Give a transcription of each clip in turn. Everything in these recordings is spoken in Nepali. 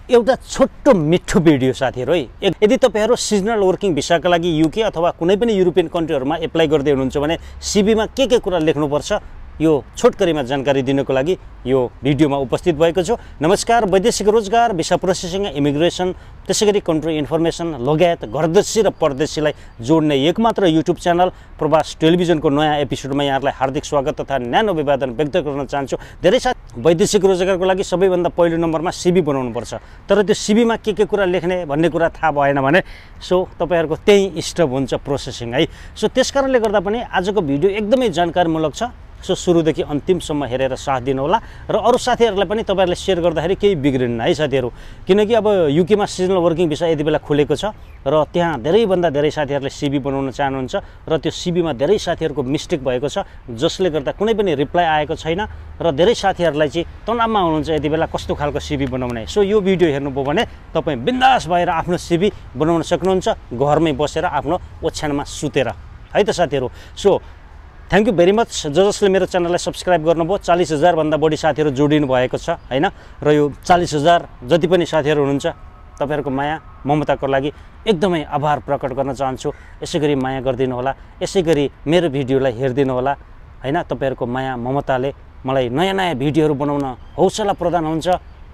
एउटा छोटो मिठो भिडियो साथीहरु है। यदि तपाईहरु सिजनल वर्किङ भिसाका लागि युके अथवा कुनै पनि युरोपियन कन्ट्रीहरुमा एप्लाई गर्दै हुनुहुन्छ भने सीबीमा के कुरा लेख्नुपर्छ यो छोटकरीमा जानकारी दिनको लागि यो भिडियोमा उपस्थित भएको छु। नमस्कार, वैदेशिक रोजगार, भिसा प्रोसेसिङ, इमिग्रेसन, त्यसैगरी कन्ट्री इन्फर्मेसन लगायत घरदेशी र परदेशीलाई जोड्ने एकमात्र युट्युब च्यानल प्रवास टेलिभिजनको नयाँ एपिसोडमा यहाँहरुलाई हार्दिक स्वागत तथा न्यानो अभिवादन व्यक्त गर्न चाहन्छु। धेरै साथ वैदेशिक रोजगारको लागि सबैभन्दा पहिलो नम्बरमा सीबी बनाउनु पर्छ, तर त्यो सीबीमा के कुरा लेख्ने भन्ने कुरा थाहा भएन भने सो तपाईहरुको त्यही स्टप हुन्छ प्रोसेसिङ है। सो त्यसकारणले गर्दा पनि आजको भिडियो एकदमै जानकारीमूलक छ। सो सुरुदेखि अन्तिमसम्म हेरेर साथ दिनु होला र अरु साथीहरुलाई पनि तपाईहरुले शेयर गर्दाखेरि केही बिग्रिन्न है साथीहरु। किनकि अब युकेमा सिजनल वर्किङ भिसा यति बेला खुलेको छ र त्यहाँ धेरैभन्दा धेरै साथीहरुले सीबी बनाउन चाहनुहुन्छ र त्यो सीबीमा धेरै साथीहरुको मिस्टेक भएको छ, जसले गर्दा कुनै पनि रिप्लाई आएको छैन र धेरै साथीहरुलाई चाहिँ तनावमा हुनुहुन्छ यति बेला कस्तो खालको सीबी बनाउने। सो यो भिडियो हेर्नुभयो भने तपाई बिन्दास भएर आफ्नो सीबी बनाउन सक्नुहुन्छ घरमै बसेर आफ्नो ओछ्यानमा सुतेर है त साथीहरु। So thank you very much जसले मेरो च्यानललाई सब्स्क्राइब गर्नुभयो। 40,000 भन्दा बढी साथीहरु जोडिनु भएको छ हैन र यो 40,000 जति पनि साथीहरु हुनुहुन्छ तपाईहरुको माया ममताको लागि एकदमै आभार प्रकट गर्न चाहन्छु। यसैगरी माया गर्दिनु होला, यसैगरी मेरो भिडियोलाई हेर्दिनु होला हैन। तपाईहरुको माया ममताले मलाई नयाँ भिडियोहरु बनाउन हौसला प्रदान हुन्छ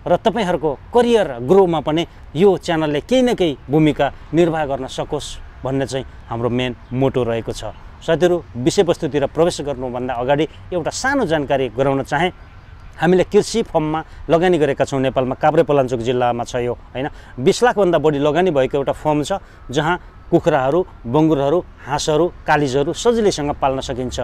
र तपाईहरुको करियर ग्रोमा पनि यो च्यानलले केही न केही भूमिका निर्वाह गर्न सकोस् भन्ने चाहिँ हाम्रो मेन मोटो रहेको छ। साथीहरु, विषयवस्तुतिर प्रवेश गर्नुभन्दा अगाडि एउटा सानो जानकारी गराउन चाहे। हामीले कृषि फर्ममा लगानी गरेका छौं नेपालमा, काभ्रेपलाञ्चोक जिल्लामा छ यो हैन। 20 लाख भन्दा बढी लगानी भएको एउटा फर्म छ जहाँ कुखुराहरू, बङ्गुरहरू, हाँसहरू, कालिजहरू सजिलैसँग पाल्न सकिन्छ।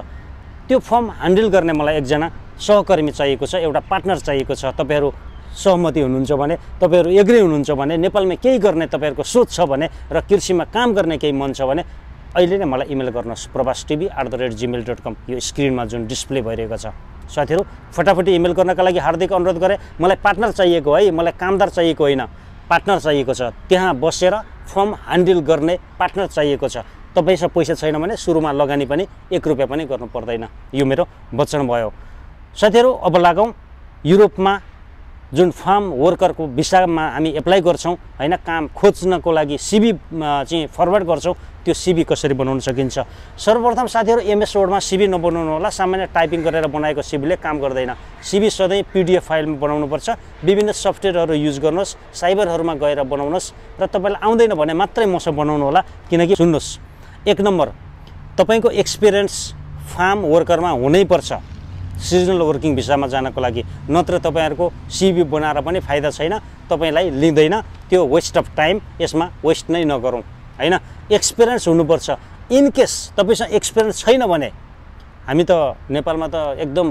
त्यो फर्म ह्यान्डल गर्ने मलाई एकजना सहकर्मी चाहिएको छ, एउटा पार्टनर चाहिएको छ। तपाईहरु सहमति हुनुहुन्छ भने, तपाईहरु एग्री हुनुहुन्छ भने, नेपालमा केही गर्ने तपाईहरुको सोच छ भने र कृषिमा काम गर्ने केही मन छ भने अहिले नै मलाई इमेल गर्नुहोस् pravash@gmail.com। यो स्क्रिनमा जुन डिस्प्ले भइरहेको छ साथीहरु, फटाफटी इमेल गर्नका लागि हार्दिक अनुरोध गरे। मलाई पार्टनर चाहिएको है, मलाई कामदार चाहिएको होइन, पार्टनर चाहिएको छ। त्यहाँ बसेर फर्म ह्यान्डल गर्ने पार्टनर चाहिएको छ। तपाईसँग पैसा छैन भने सुरुमा लगानी पनि 1 रुपैयाँ पनि गर्नु पर्दैन। यो मेरो वचन भयो साथीहरु। अब लागौं युरोपमा जुन फार्म वर्करको भिसामा हामी एप्लाई गर्छौं हैन, काम खोज्नको लागि सीबी चाहिँ फरवर्ड गर्छौं। त्यो सीबी कसरी बनाउन सकिन्छ? सर्वप्रथम साथीहरु एमएस वर्डमा सीबी नबनाउनु होला। सामान्य टाइपिङ गरेर बनाएको सीबीले काम गर्दैन। सीबी सधैँ पीडीएफ फाइलमा बनाउनु पर्छ। विभिन्न सफ्टवेयरहरु युज गर्नुहोस्, साइबरहरुमा गएर बनाउनुहोस् र तपाईलाई आउँदैन भने मात्रै मसँग बनाउनु होला। किनकि सुन्नुहोस्, 1 नम्बर तपाईको एक्सपिरियन्स फार्म वर्करमा हुनै पर्छ सिजनल वर्किङ भिसामा जानको लागि, नत्र तपाईहरुको सीबी बनाएर पनि फाइदा छैन, तपाईलाई लिँदैन। त्यो वेस्ट अफ टाइम, यसमा वेस्ट नै नगरौं हैन। एक्सपिरियन्स हुनुपर्छ। इन केस तपाईसँग एक्सपिरियन्स छैन भने, हामी त नेपालमा त एकदम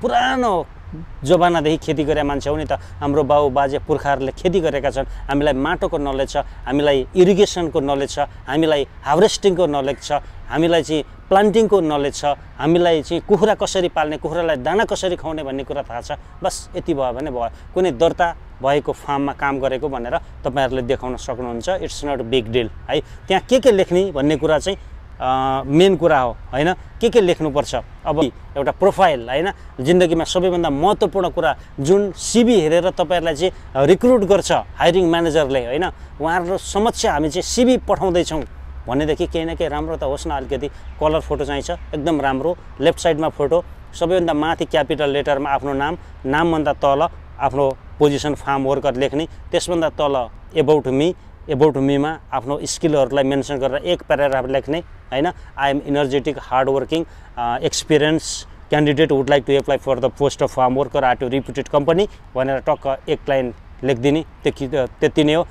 पुरानो जमानादेखि खेती गरे मान्छे हो नि त। हाम्रो बाउ बाजे पुर्खाहरूले खेती गरेका छन्। हामीलाई माटोको नलेज छ, हामीलाई इरिगेसनको नलेज छ, हामीलाई हार्वेस्टिङको नलेज छ, हामीलाई चाहिँ प्लान्टिङको नलेज छ, हामीलाई चाहिँ कुखुरा कसरी पाल्ने, कुखुरालाई दाना कसरी खुवाउने भन्ने कुरा थाहा छ। बस यति भयो भने भयो। कुनै दर्ता भएको फार्ममा काम गरेको भनेर तपाईहरुले देखाउन सक्नुहुन्छ। इट्स नट बिग डिल है। त्यहाँ के लेख्ने भन्ने कुरा चाहिँ मेन कुरा हो हैन। के लेख्नुपर्छ? अब एउटा प्रोफाइल हैन, जिन्दगीमा सबैभन्दा महत्त्वपूर्ण कुरा जुन सीबी हेरेर तपाईहरुलाई चाहिँ रिक्रुट गर्छ हायरिङ म्यानेजरले हैन, उहाँहरु समक्ष हामी चाहिँ सीबी पठाउँदै छौं भनेदेखि केही न केही राम्रो त होस् न। अलिकति कलर फोटो चाहिन्छ, एकदम राम्रो। लेफ्ट साइडमा फोटो, सबैभन्दा माथि क्यापिटल लेटरमा आफ्नो नाम, नामभन्दा तल आफ्नो पोजिसन फार्म वर्कर लेख्ने, त्यसभन्दा तल एबाउट मी, एबाउट मीमा आफ्नो स्किलहरुलाई मेन्सन गरेर 1 प्याराग्राफ लेख्ने हैन। I am energetic, hard working, experience candidate would like to apply for the post of farm worker at a reputed company भनेर टक्क 1 लाइन लेखिदिने। त्यति नै हो।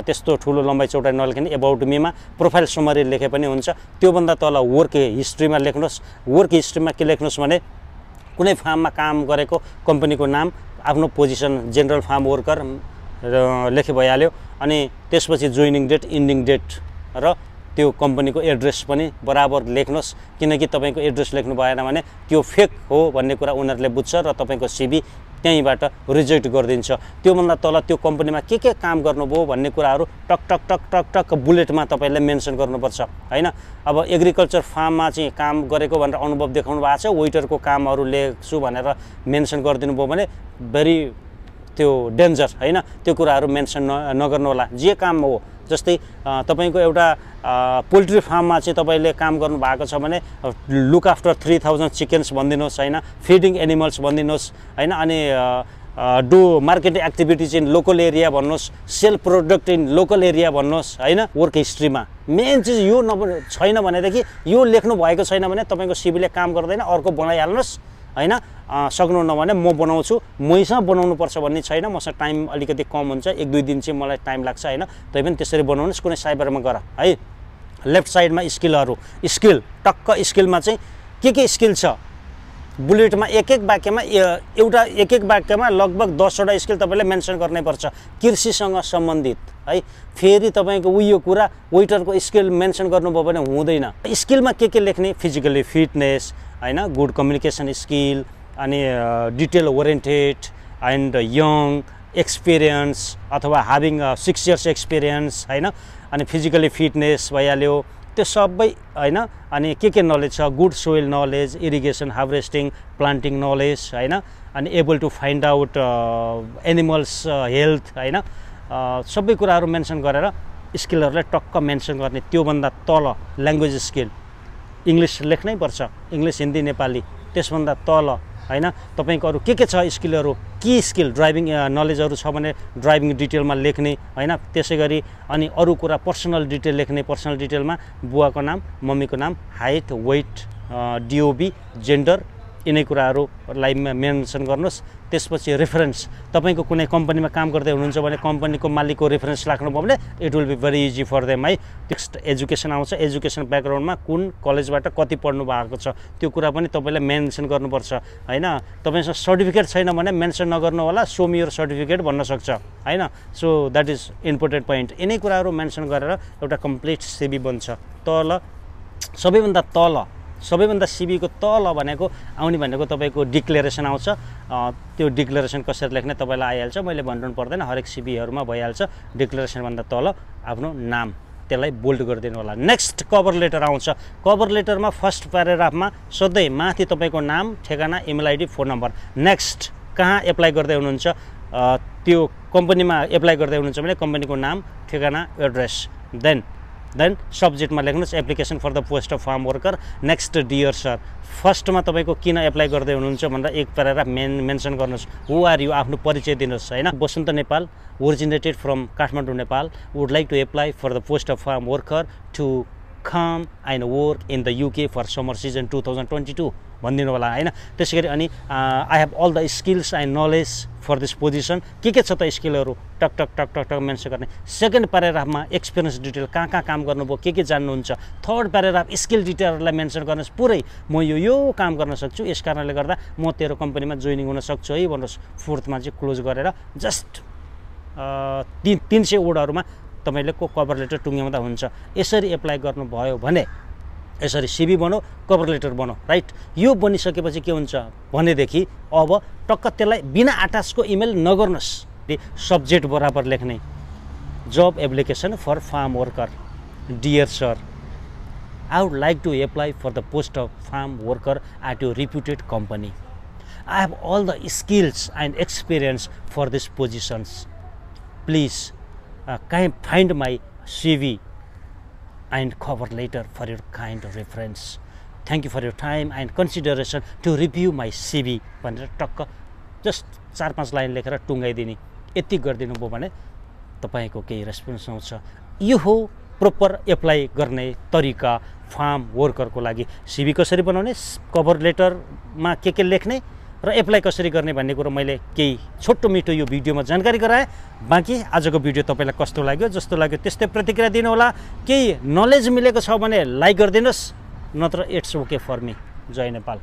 त्यस्तो ठुलो लम्बाइ चौडाइ नलेख्ने। एबाउट मीमा प्रोफाइल समरी लेखे पनि हुन्छ। त्योभन्दा तल वर्क हिस्ट्रीमा लेख्नुहोस्। वर्क हिस्ट्रीमा के लेख्नुहोस् भने कुनै फार्ममा काम गरेको कम्पनीको नाम, आफ्नो पोजिसन जेनरल फार्म वर्कर लेखे भइहाल्यो। अनि त्यसपछि जोइनिङ डेट, इन्डिङ डेट र त्यो कम्पनीको एड्रेस पनि बराबर लेख्नुहोस्। किनकि तपाईको एड्रेस लेख्नु भएन भने त्यो फेक हो भन्ने कुरा उनीहरूले बुझ्छ र तपाईको सीबी त्यहीबाट रिजेक्ट गरिदिन्छ। त्योभन्दा तल त्यो कम्पनीमा के काम गर्नुभयो भन्ने कुराहरू टक टक टक टक टक बुलेटमा तपाईले मेन्सन गर्नुपर्छ हैन। अब एग्रिकल्चर फार्ममा चाहिँ काम गरेको भनेर अनुभव देखाउनु भएको छ, वेटरको कामहरू लेख्छु भनेर मेन्सन गरिदिनु भयो भने भेरी त्यो डेन्जर हैन त्यो कुराहरू मेन्सन नगर्नु होला जे काम हो जस्तै तपाईको एउटा पोल्ट्री फार्ममा चाहिँ तपाईले काम गर्नु भएको छ भने लुक आफ्टर 3000 चिकन्स भन्दिनुहोस् हैन फिडिङ एनिमल्स भन्दिनुहोस् हैन अनि do marketing activities in local area भन्नुहोस् sell product in local area भन्नुहोस् हैन वर्क हिस्ट्रीमा मेन चीज यो छैन भनेदेखि यो लेख्नु भएको छैन भने तपाईको सिभीले काम गर्दैन अर्को बनाइहाल्नुस् हैन सक्नुहुन्न भने म बनाउँछु मैसँग बनाउनु पर्छ भन्ने छैन मसँग टाइम अलिकति कम हुन्छ 1-2 दिन चाहिँ मलाई टाइम लाग्छ हैन तै पनि त्यसरी बनाउनुस् कुनै साइबरमा गर है लेफ्ट साइडमा स्किलहरु स्किल टक्क स्किलमा चाहिँ के स्किल छ बुलेटमा एक वाक्यमा एउटा एक वाक्यमा लगभग 10 वटा स्किल तपाईले मेन्सन गर्नै पर्छ कृषिसँग सम्बन्धित है फेरि तपाईको उयो कुरा वेटरको स्किल मेन्सन गर्नुभयो भने हुँदैन स्किलमा के लेख्ने फिजिकली फिटनेस हैन गुड कम्युनिकेसन स्किल अनि detail oriented and young experience अथवा ह्याभिङ 6 इयर्स एक्सपिरियन्स हैन अनि फिजिकली फिटनेस भइहाल्यो त्यो सबै हैन अनि के नलेज छ good soil knowledge irrigation harvesting planting knowledge हैन अनि able to find out animals health हैन सबै कुराहरू मेन्सन गरेर स्किलहरुलाई टक्क मेन्सन गर्ने त्यो भन्दा तल ल्याङ्ग्वेज स्किल इंग्लिश लेख्नै पर्छ इंग्लिश हिन्दी नेपाली त्यसभन्दा तल हैन तपाईको अरु के छ स्किलहरु की स्किल ड्राइभिङ नलेजहरु छ भने ड्राइभिङ डिटेलमा लेख्ने हैन त्यसैगरी अनि अरु कुरा पर्सनल डिटेल लेख्ने पर्सनल डिटेलमा बुवाको नाम मम्मीको नाम हाइट वेट डीओबी जेन्डर यिनै कुराहरुलाई मेन्सन गर्नुस् त्यसपछि रेफरेन्स तपाईको कुनै कम्पनीमा काम गर्दै हुनुहुन्छ भने कम्पनीको मालिकको रेफरेन्स राख्नु भयो भने it will be very easy for them है नेक्स्ट एजुकेसन आउँछ एजुकेसन ब्याकग्राउन्डमा कुन कलेजबाट कति पढ्नु भएको छ त्यो कुरा पनि तपाईले मेन्सन गर्नुपर्छ हैन तपाईसँग सर्टिफिकेट छैन भने मेन्सन नगर्नु होला सो मी योर सर्टिफिकेट भन्न सक्छ हैन so that is important point यिनै कुराहरु मेन्सन गरेर एउटा कम्प्लिट सीवी बन्छ तल सबैभन्दा सीवी को तल भनेको आउने भनेको तपाईको डिक्लेरेसन आउँछ त्यो डिक्लेरेसन कसरी लेख्ने तपाईलाई आइहाल्छ मैले भन्नु पर्दैन हरेक सीवीहरुमा भइहाल्छ डिक्लेरेसन भन्दा तल आफ्नो नाम त्यसलाई बोल्ड गरिदिनु होला नेक्स्ट कभर लेटर आउँछ कभर लेटरमा फर्स्ट प्याराग्राफमा सधैं माथि तपाईको नाम ठेगाना email ID phone number next कहाँ एप्लाई गर्दै हुनुहुन्छ त्यो कम्पनीमा एप्लाई गर्दै हुनुहुन्छ भने कम्पनीको नाम ठेगाना एड्रेस देन सब्जेक्टमा लेख्नुस् application for the post of farm worker next dear sir फर्स्टमा तपाईको किन एप्लाई गर्दै हुनुहुन्छ भनेर एक प्याराग्राफ मेन्सन गर्नुस् हु आर यु आफ्नो परिचय दिनुस् हैन Basanta Nepal originated from Kathmandu Nepal would like to apply for the post of farm worker to come and work in the UK for summer season 2022 भन्दिनु होला हैन त्यसैगरी अनि I have all the skills and knowledge for this position के छ त स्किलहरु टक टक टक टक टक मेन्सन गर्ने सेकेन्ड प्याराग्राफमा एक्सपिरियन्स डिटेल कहाँ काम गर्नुभयो के जान्नुहुन्छ थर्ड प्याराग्राफ स्किल डिटेलहरुलाई मेन्सन गर्नुस् पुरै म यो काम गर्न सक्छु यस कारणले गर्दा म तेरो कम्पनीमा जोइनिङ हुन सक्छु है भन्नुस् फोर्थमा चाहिँ क्लोज गरेर जस्ट 300 वर्डहरुमा तपाईले को कभर लेटर टुङ्ग्याउँदा हुन्छ यसरी एप्लाई गर्नु भयो भने यसरी सीवी बनाऊ कभर लेटर बनाऊ राइट यो बनिसकेपछि के हुन्छ भनेदेखि अब टक्क त्यसलाई बिना अट्याचको इमेल नगर्नुस् सब्जेक्ट बराबर लेख्ने जब application for farm worker dear sir I would like to apply for the post of farm worker at your reputed company. I have all the skills and experience for these positions. Please find my CV and cover letter for your kind reference. Thank you for your time and consideration to review my CV. भनेर टक्क जस्ट 4-5 लाइन लेखेर टुङ्गाइदिने यति गर्दिनु भयो भने तपाईको केही रेस्पोन्स आउँछ यो हो प्रोपर एप्लाई गर्ने तरिका फार्म वर्कर को लागि सीवी कसरी बनाउने कभर लेटरमा के लेख्ने र एप्लाई कसरी गर्ने भन्ने कुरा मैले केही छोटो मिठो यो भिडियोमा जानकारी गराए बाँकी आजको भिडियो तपाईलाई कस्तो लाग्यो जस्तो लाग्यो त्यस्तै प्रतिक्रिया दिनु होला केही नलेज मिलेको छ भने लाइक गर्दिनुस् नत्र इट्स ओके फर मी जय नेपाल।